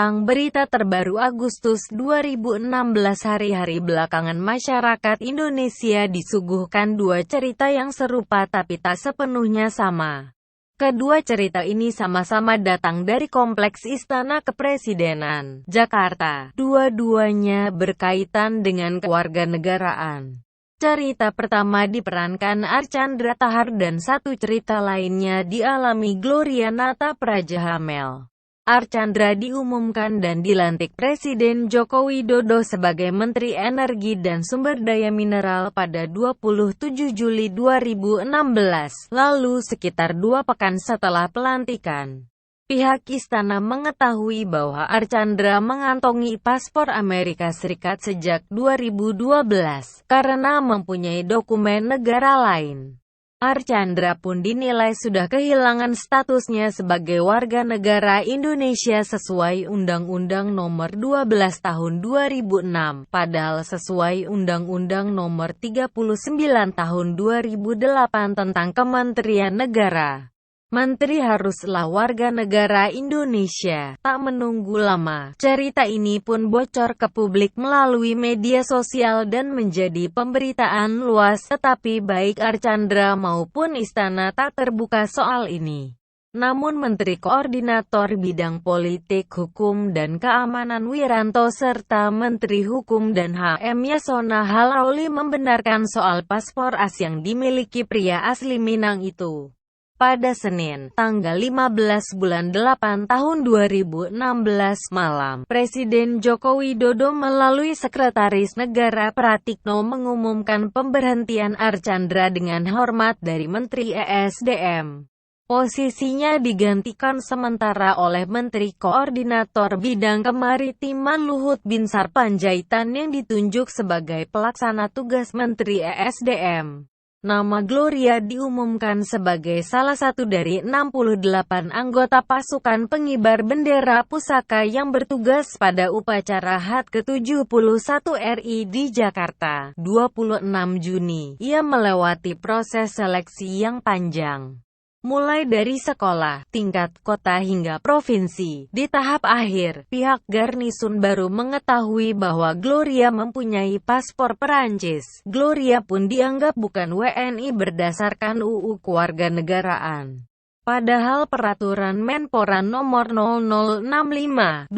tentang berita terbaru Agustus 2016. Hari-hari belakangan masyarakat Indonesia disuguhkan dua cerita yang serupa tapi tak sepenuhnya sama. Kedua cerita ini sama-sama datang dari Kompleks Istana Kepresidenan, Jakarta. Dua-duanya berkaitan dengan kewarganegaraan. Cerita pertama diperankan Archandra Tahar dan satu cerita lainnya dialami Gloria Nata Prajahamel. Archandra diumumkan dan dilantik Presiden Joko Widodo sebagai Menteri Energi dan Sumber Daya Mineral pada 27 Juli 2016, lalu sekitar 2 pekan setelah pelantikan. Pihak istana mengetahui bahwa Archandra mengantongi paspor Amerika Serikat sejak 2012, karena mempunyai dokumen negara lain. Archandra pun dinilai sudah kehilangan statusnya sebagai warga negara Indonesia sesuai Undang-Undang Nomor 12 Tahun 2006, padahal sesuai Undang-Undang Nomor 39 Tahun 2008 tentang Kementerian Negara, Menteri haruslah warga negara Indonesia. Tak menunggu lama, cerita ini pun bocor ke publik melalui media sosial dan menjadi pemberitaan luas, tetapi baik Archandra maupun istana tak terbuka soal ini. Namun Menteri Koordinator Bidang Politik, Hukum dan Keamanan Wiranto serta Menteri Hukum dan HM Yasona Halauli membenarkan soal paspor as yang dimiliki pria asli Minang itu. Pada Senin, tanggal 15 bulan 8 tahun 2016 malam, Presiden Joko Widodo melalui Sekretaris Negara Pratikno mengumumkan pemberhentian Archandra dengan hormat dari Menteri ESDM. Posisinya digantikan sementara oleh Menteri Koordinator Bidang Kemaritiman Luhut Binsar Panjaitan yang ditunjuk sebagai pelaksana tugas Menteri ESDM. Nama Gloria diumumkan sebagai salah satu dari 68 anggota pasukan pengibar bendera pusaka yang bertugas pada upacara HUT ke-71 RI di Jakarta, 26 Juni. Ia melewati proses seleksi yang panjang, mulai dari sekolah, tingkat kota hingga provinsi. Di tahap akhir, pihak garnisun baru mengetahui bahwa Gloria mempunyai paspor Perancis. Gloria pun dianggap bukan WNI berdasarkan UU Kewarganegaraan. Padahal Peraturan Menpora Nomor 0065/2015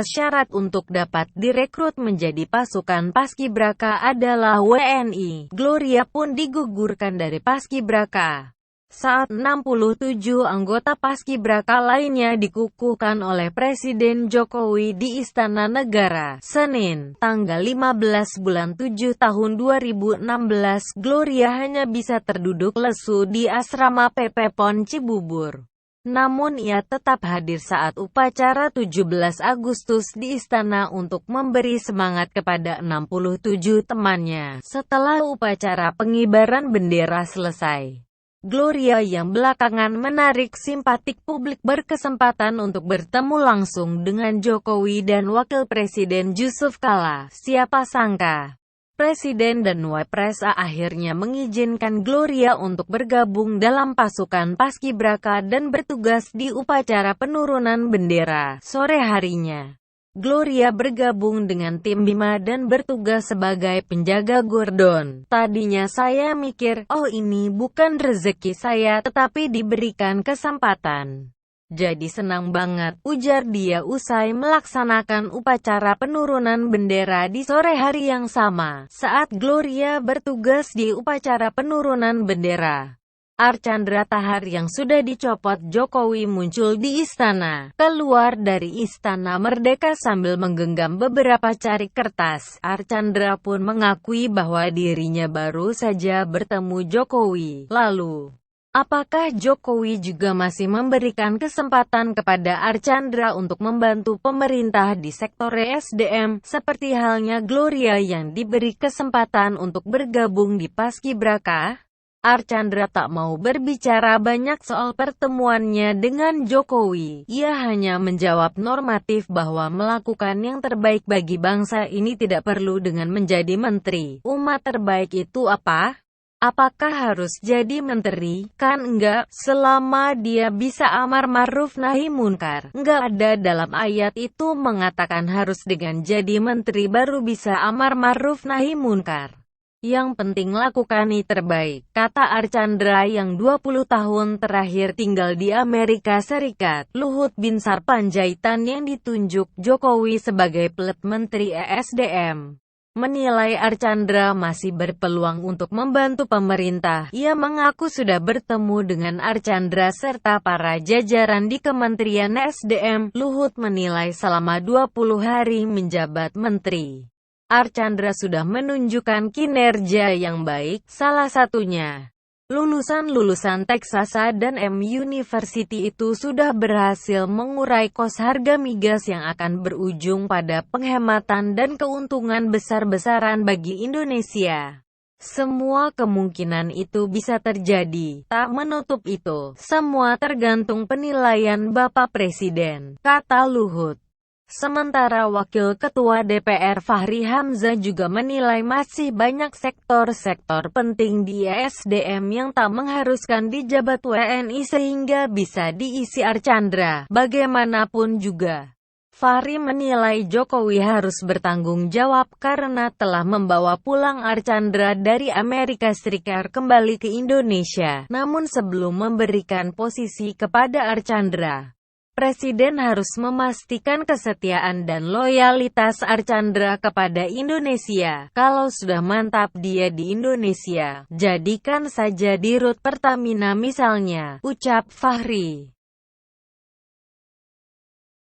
syarat untuk dapat direkrut menjadi pasukan Paskibraka adalah WNI. Gloria pun digugurkan dari Paskibraka. Saat 67 anggota Paskibraka lainnya dikukuhkan oleh Presiden Jokowi di Istana Negara, Senin, tanggal 15 bulan 7 tahun 2016, Gloria hanya bisa terduduk lesu di asrama PP PON Cibubur. Namun ia tetap hadir saat upacara 17 Agustus di istana untuk memberi semangat kepada 67 temannya. Setelah upacara pengibaran bendera selesai, Gloria yang belakangan menarik simpatik publik berkesempatan untuk bertemu langsung dengan Jokowi dan Wakil Presiden Yusuf Kala. Siapa sangka, Presiden dan Wapres akhirnya mengizinkan Gloria untuk bergabung dalam pasukan Paskibraka dan bertugas di upacara penurunan bendera sore harinya. Gloria bergabung dengan tim Bima dan bertugas sebagai penjaga gordon. Tadinya saya mikir, oh ini bukan rezeki saya tetapi diberikan kesempatan. Jadi senang banget, ujar dia usai melaksanakan upacara penurunan bendera di sore hari yang sama, saat Gloria bertugas di upacara penurunan bendera. Archandra Tahar yang sudah dicopot Jokowi muncul di istana. Keluar dari Istana Merdeka sambil menggenggam beberapa carik kertas. Archandra pun mengakui bahwa dirinya baru saja bertemu Jokowi. Lalu, apakah Jokowi juga masih memberikan kesempatan kepada Archandra untuk membantu pemerintah di sektor ESDM, seperti halnya Gloria yang diberi kesempatan untuk bergabung di Paskibraka? Archandra tak mau berbicara banyak soal pertemuannya dengan Jokowi. Ia hanya menjawab normatif bahwa melakukan yang terbaik bagi bangsa ini tidak perlu dengan menjadi menteri. Umat terbaik itu apa? Apakah harus jadi menteri? Kan enggak, selama dia bisa amar ma'ruf nahi munkar. Enggak ada dalam ayat itu mengatakan harus dengan jadi menteri baru bisa amar ma'ruf nahi munkar. Yang penting lakukan yang terbaik, kata Archandra yang 20 tahun terakhir tinggal di Amerika Serikat. Luhut Binsar Panjaitan yang ditunjuk Jokowi sebagai pelet Menteri ESDM menilai Archandra masih berpeluang untuk membantu pemerintah. Ia mengaku sudah bertemu dengan Archandra serta para jajaran di Kementerian ESDM. Luhut menilai selama 20 hari menjabat menteri, Archandra sudah menunjukkan kinerja yang baik, salah satunya lulusan Texas dan M University itu sudah berhasil mengurai kos harga migas yang akan berujung pada penghematan dan keuntungan besar-besaran bagi Indonesia. Semua kemungkinan itu bisa terjadi, tak menutup itu. Semua tergantung penilaian Bapak Presiden, kata Luhut. Sementara Wakil Ketua DPR Fachri Hamzah juga menilai masih banyak sektor-sektor penting di ESDM yang tak mengharuskan dijabat WNI sehingga bisa diisi Archandra. Bagaimanapun juga, Fachri menilai Jokowi harus bertanggung jawab karena telah membawa pulang Archandra dari Amerika Serikat kembali ke Indonesia. Namun sebelum memberikan posisi kepada Archandra, Presiden harus memastikan kesetiaan dan loyalitas Archandra kepada Indonesia. Kalau sudah mantap dia di Indonesia, jadikan saja di Rut Pertamina misalnya, ucap Fachri.